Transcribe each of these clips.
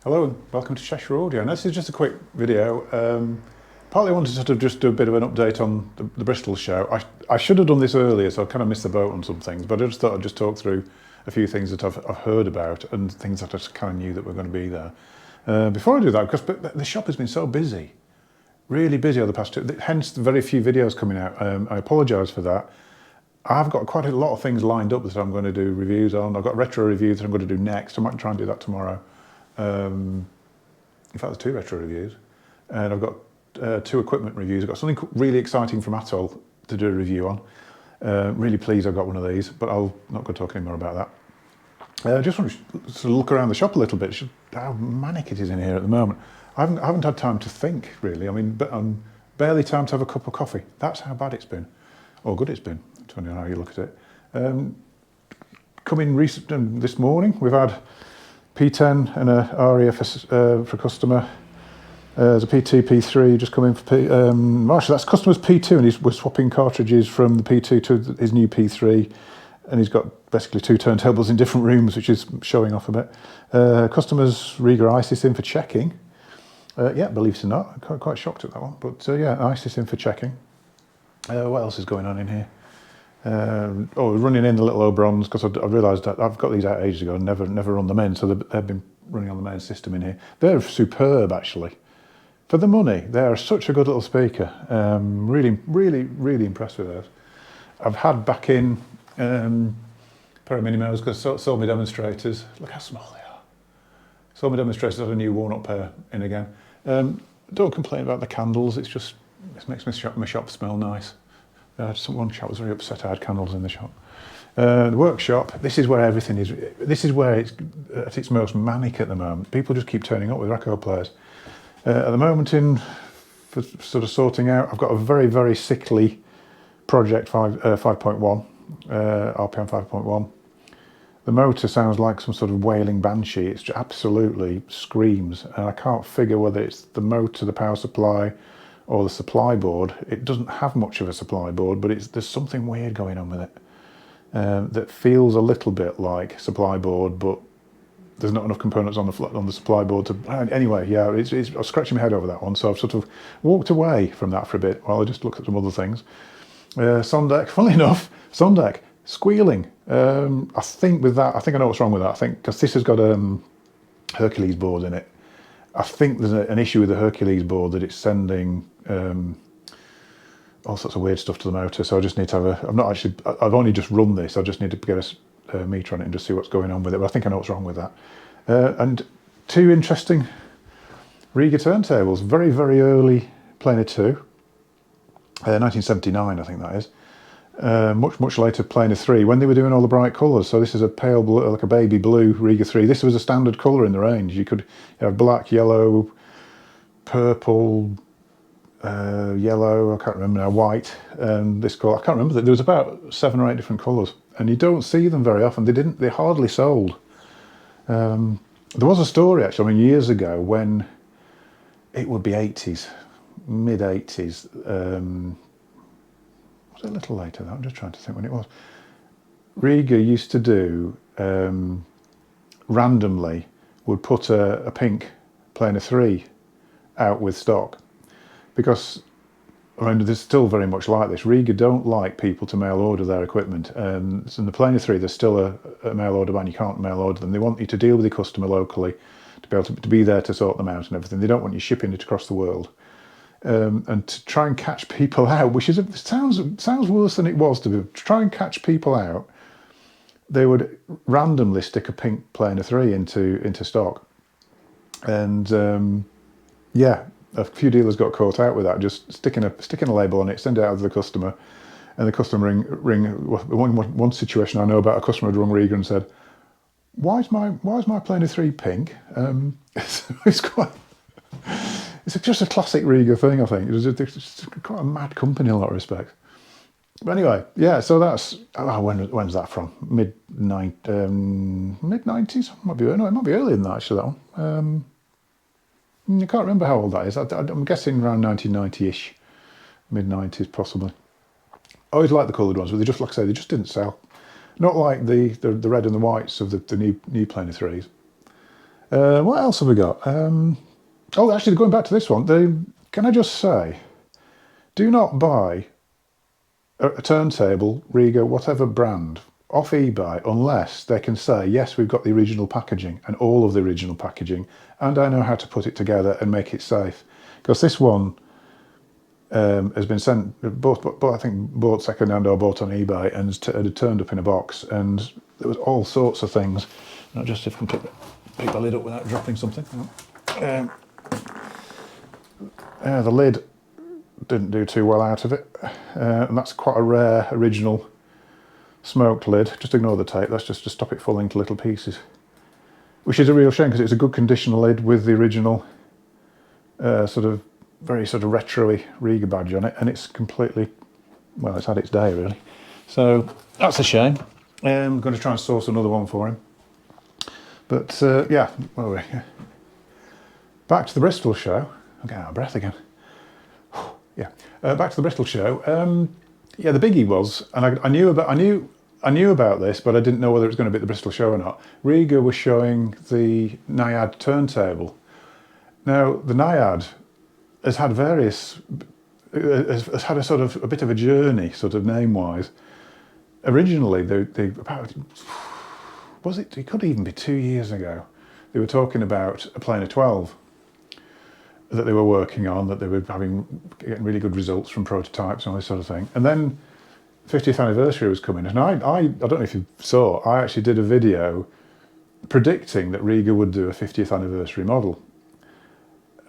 Hello and welcome to Cheshire Audio. Now, this is just a quick video. Partly I wanted to sort of just do a bit of an update on the Bristol Show. I should have done this earlier, so I kind of missed the boat on some things, but I just thought I'd just talk through a few things that I've heard about and things that I just kind of knew that were going to be there. Before I do that, because the shop has been so busy, really busy over the past hence the very few videos coming out. I apologise for that. I've got quite a lot of things lined up that I'm going to do reviews on. I've got retro reviews that I'm going to do next. I might try and do that tomorrow. In fact, there's 2 retro reviews, and I've got 2 equipment reviews. I've got something really exciting from Atoll to do a review on. Really pleased I've got one of these, but I'm not going to talk any more about that. I just want to sort of look around the shop a little bit, how manic it is in here at the moment. I haven't had time to think, really. I mean, barely time to have a cup of coffee. That's how bad it's been, or good it's been, depending on how you look at it. Coming this morning, we've had P10 and a ARIA for customer. There's a P2, P3 just come in for actually that's customer's P2, and we're swapping cartridges from the P2 to his new P3, and he's got basically 2 turntables in different rooms, which is showing off a bit. Customer's Rega ISIS in for checking. Yeah, believe it or not, I'm quite shocked at that one, but yeah, ISIS in for checking. What else is going on in here? Running in the little Oberons, because I realised that I've got these out ages ago and never run them in, so they've been running on the main system in here. They're superb, actually. For the money, they are such a good little speaker. Really impressed with those. I've had back in pair of Minimos, because sold me demonstrators. Look how small they are. Sold me demonstrators, had a new worn-up pair in again. Don't complain about the candles, it makes my shop smell nice. One chap was very upset I had candles in the shop. The workshop, this is where everything is. This is where it's at its most manic at the moment. People just keep turning up with record players. At the moment, for sort of sorting out, I've got a very sickly Project 5.1, RPM 5.1. The motor sounds like some sort of wailing banshee. It just absolutely screams, and I can't figure whether it's the motor, the power supply, or the supply board. It doesn't have much of a supply board, but there's something weird going on with it that feels a little bit like supply board, but there's not enough components on the supply board to. Anyway, yeah, I was scratching my head over that one, so I've sort of walked away from that for a bit while I just looked at some other things. Sondek, funnily enough, Sondek squealing. I think I know what's wrong with that. I think because this has got Hercules board in it. I think there's an issue with the Hercules board that it's sending all sorts of weird stuff to the motor. So I just need to have I've only just run this. I just need to get a meter on it and just see what's going on with it. But I think I know what's wrong with that. And 2 interesting Rega turntables. Very early planar 2, 1979, I think that is. Much later planar 3, when they were doing all the bright colours. So this is a pale blue, like a baby blue Rega 3. This was a standard colour in the range. You could have black, yellow, purple, yellow, I can't remember now, white, and this colour, I can't remember. There was about 7 or 8 different colours, and you don't see them very often. They hardly sold. There was a story, actually, I mean, years ago, when it would be 80s, mid 80s, was it a little later though? I'm just trying to think when it was. Rega used to do, randomly, would put a pink planar 3 out with stock. Because, I mean, there's still very much like this. Rega don't like people to mail order their equipment. So in the planar 3, there's still a mail order ban. You can't mail order them. They want you to deal with the customer locally, to be able to be there to sort them out and everything. They don't want you shipping it across the world. And to try and catch people out, which sounds worse than it was to try and catch people out, they would randomly stick a pink planar 3 into stock, and yeah, a few dealers got caught out with that, just sticking a label on it, send it out to the customer, and the customer ring. One situation I know about, a customer had rung Rega and said, "Why is my planar 3 pink?" It's quite. It's just a classic Rega thing, I think. It's quite a mad company in a lot of respects. But anyway, yeah, so that's... when's that from? Mid-90s? It might be earlier than that, actually, that one. I can't remember how old that is. I'm guessing around 1990-ish. Mid-90s, possibly. I always liked the coloured ones, but they just, like I say, they just didn't sell. Not like the red and the whites of the new planar 3s. What else have we got? Oh, actually, going back to this one, can I just say, do not buy a turntable, Rega, whatever brand, off eBay unless they can say, yes, we've got the original packaging and all of the original packaging, and I know how to put it together and make it safe. Because this one has been sent, I think bought second-hand or bought on eBay, and had turned up in a box, and there was all sorts of things. Not just if I can pick the lid up without dropping something. The lid didn't do too well out of it, and that's quite a rare original smoked lid. Just ignore the tape, that's just to stop it falling to little pieces, which is a real shame because it's a good condition lid with the original very retro-y Rega badge on it, and it's completely, well, it's had its day really, so that's a shame. I'm going to try and source another one for him, but yeah, where were we? Back to the Bristol show. I'm getting out of breath again. Yeah, back to the Bristol show. Yeah, the biggie was, and I knew about this, but I didn't know whether it was going to be at the Bristol show or not. Rega was showing the Naiad turntable. Now, the Naiad has had has had a bit of a journey, name-wise. Originally, it could even be 2 years ago, they were talking about a planer 12 that they were working on, that they were getting really good results from prototypes and all this sort of thing. And then 50th anniversary was coming, and I don't know if you saw, I actually did a video predicting that Rega would do a 50th anniversary model.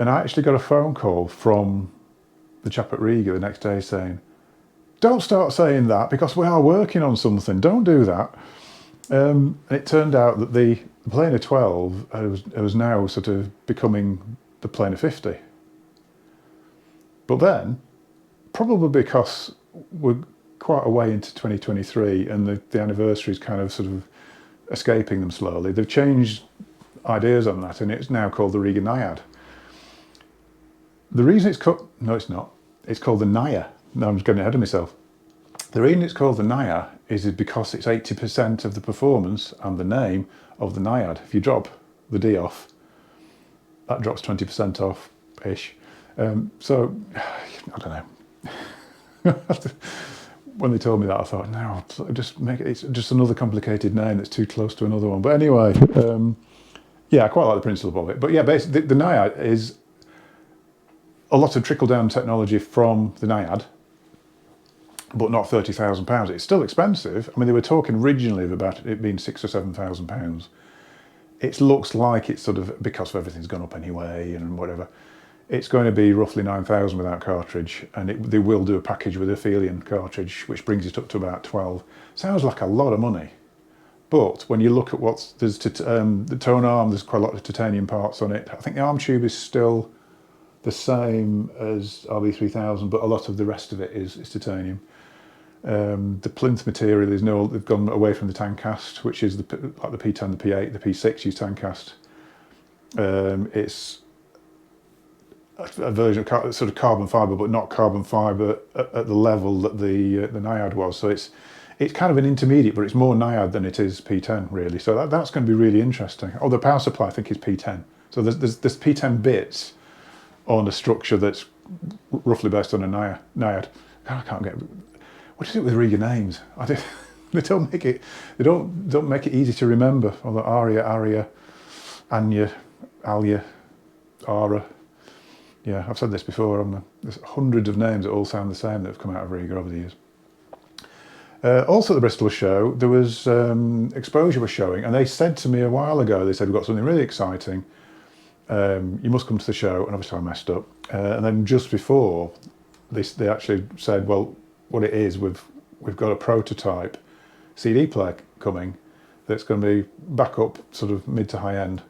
And I actually got a phone call from the chap at Rega the next day saying, don't start saying that because we are working on something, don't do that. And it turned out that the planer 12 was now becoming the planer 50. But then, probably because we're quite a way into 2023 and the anniversary is escaping them slowly, they've changed ideas on that, and it's now called the Rega Naiad. The reason it's called, no it's not, it's called the Naya. No, I'm just getting ahead of myself. The reason it's called the Naya is because it's 80% of the performance and the name of the Naiad. If you drop the D off, that drops 20% off-ish. So, I don't know. When they told me that, I thought, no, just make it, it's just another complicated name that's too close to another one. But anyway, yeah, I quite like the principle of it. But yeah, basically, the Naiad is a lot of trickle-down technology from the Naiad, but not £30,000. It's still expensive. I mean, they were talking originally about it being £6,000 or £7,000. It looks like it's because everything's gone up anyway and whatever, it's going to be roughly 9,000 without cartridge, and they will do a package with a Felian cartridge, which brings it up to about 12. Sounds like a lot of money, but when you look at the tone arm, there's quite a lot of titanium parts on it. I think the arm tube is still the same as RB3000, but a lot of the rest of it is titanium. The plinth material is they've gone away from the tan cast, which is like the P10, the P8, the P6 use tan cast. It's a version of carbon fibre, but not carbon fibre at the level that the Naiad was. So it's kind of an intermediate, but it's more Naiad than it is P10 really. So that's going to be really interesting. Oh, the power supply I think is P10. So there's P10 bits on a structure that's roughly based on a Naiad. I can't get. What is it with Rega names? They don't make it. They don't make it easy to remember. Although Aria, Anya, Alia, Ara. Yeah, I've said this before. There's hundreds of names that all sound the same that have come out of Rega over the years. Also at the Bristol show, there was Exposure was showing, and they said to me a while ago, they said, we've got something really exciting. You must come to the show, and obviously I messed up. And then just before, they actually said, well, what it is, we've got a prototype CD player coming that's going to be back up mid to high end,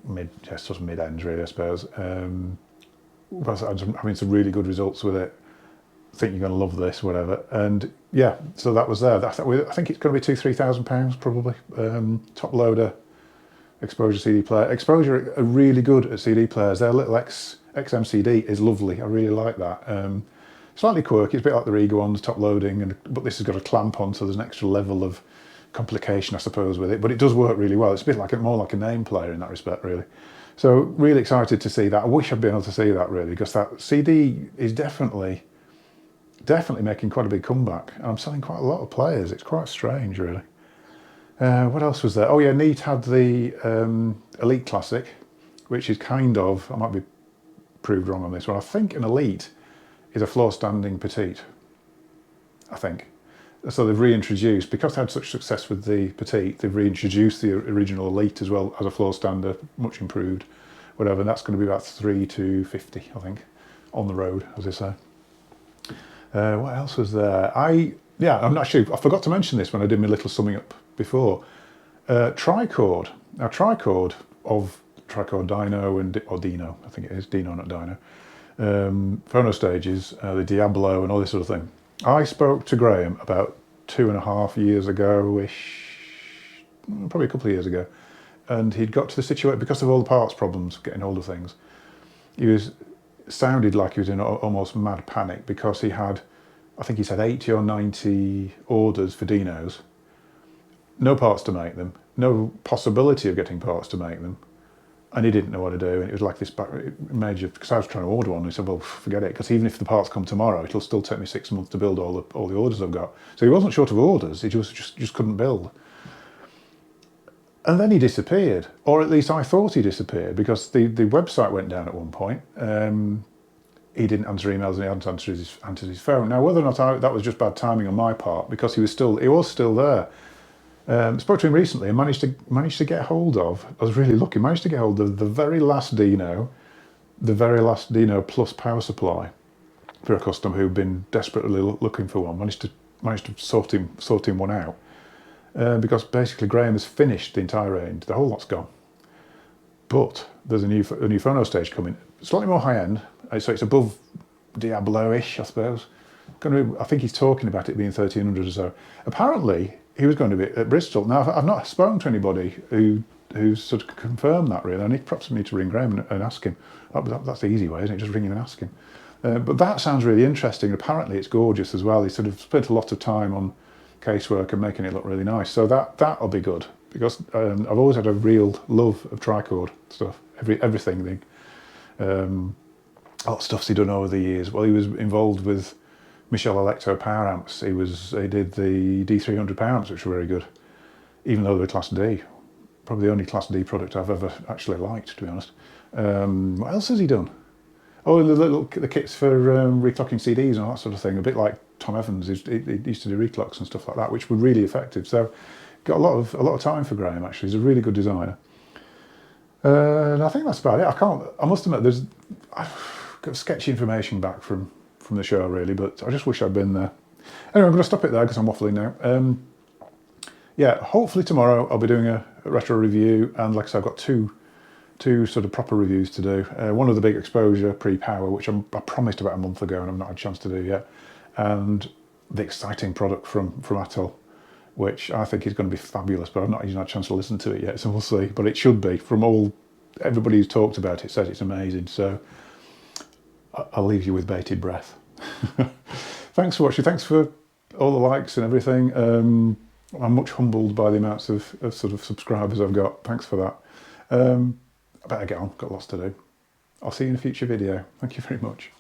mid ends really, I suppose. I'm having some really good results with it. I think you're going to love this, whatever. And yeah, so that was there. I think it's going to be £2,000-3,000 probably. Top loader Exposure CD player. Exposure are really good at CD players. Their little XMCD is lovely. I really like that. Slightly quirky. It's a bit like the Rega ones, top loading, but this has got a clamp on, so there's an extra level of complication, I suppose, with it, but it does work really well. It's a bit like more like a name player in that respect, really. So really excited to see that. I wish I'd been able to see that, really, because that CD is definitely making quite a big comeback. And I'm selling quite a lot of players. It's quite strange, really. What else was there? Oh yeah, Neat had the Elite Classic, which is kind of, I might be proved wrong on this one, I think an Elite is a floor standing petite, I think. So they've reintroduced, because they had such success with the petite, they've reintroduced the original Elite as well as a floor stander, much improved, whatever, and that's going to be about 3 to 50, I think, on the road, as I say. What else was there? I'm not sure, I forgot to mention this when I did my little summing up before. Trichord. Now Trichord of Trichord Dino or Dino, I think it is, Dino, not Dino. Phono stages, the Diablo and all this sort of thing. I spoke to Graham about 2.5 years ago-ish, probably a couple of years ago, and he'd got to the situation, because of all the parts problems, getting hold of things, sounded like he was in almost mad panic, because he had, I think he said 80 or 90 orders for Dinos, no parts to make them, no possibility of getting parts to make them, and he didn't know what to do. And it was like this major, because I was trying to order one, and he said, well, forget it, because even if the parts come tomorrow, it'll still take me 6 months to build all the orders I've got. So he wasn't short of orders, he just couldn't build. And then he disappeared, or at least I thought he disappeared, because the website went down at one point. He didn't answer emails and he hadn't answered his phone. Now, whether or not that was just bad timing on my part, because he was still there. Spoke to him recently and managed to get hold of, I was really lucky, managed to get hold of the very last Dino plus power supply for a customer who'd been desperately looking for one. Managed to sort him one out, because basically Graham has finished the entire range, the whole lot's gone. But there's a new phono stage coming, slightly more high end, so it's above Diablo-ish, I suppose. I think he's talking about it being 1300 or so. Apparently, he was going to be at Bristol. Now, I've not spoken to anybody who's sort of confirmed that, really. I perhaps need to ring Graham and ask him. That's the easy way, isn't it? Just ring him and ask him. But that sounds really interesting. Apparently, it's gorgeous as well. He sort of spent a lot of time on casework and making it look really nice. So that'll be good, because I've always had a real love of Trichord stuff. Everything. A lot of stuff's he done over the years. Well, he was involved with Michel Electro power amps. He did the D300 power amps, which were very good, even though they were Class D. Probably the only Class D product I've ever actually liked, to be honest. What else has he done? Oh, the kits for reclocking CDs and all that sort of thing. A bit like Tom Evans, he used to do reclocks and stuff like that, which were really effective. So, got a lot of time for Graham. Actually, he's a really good designer. And I think that's about it. I must admit, I've got sketchy information back from the show, really, but I just wish I'd been there. Anyway, I'm going to stop it there because I'm waffling now. Yeah, hopefully tomorrow I'll be doing a retro review, and like I said, I've got two sort of proper reviews to do. One of the big exposure pre-power, which I promised about a month ago and I've not had a chance to do yet, and the exciting product from Atoll, which I think is going to be fabulous, but I've not even had a chance to listen to it yet, so we'll see. But it should be. From everybody who's talked about it says it's amazing, so I'll leave you with bated breath. Thanks for watching. Thanks for all the likes and everything. I'm much humbled by the amounts of sort of subscribers I've got. Thanks for that. I better get on. Got lots to do. I'll see you in a future video. Thank you very much.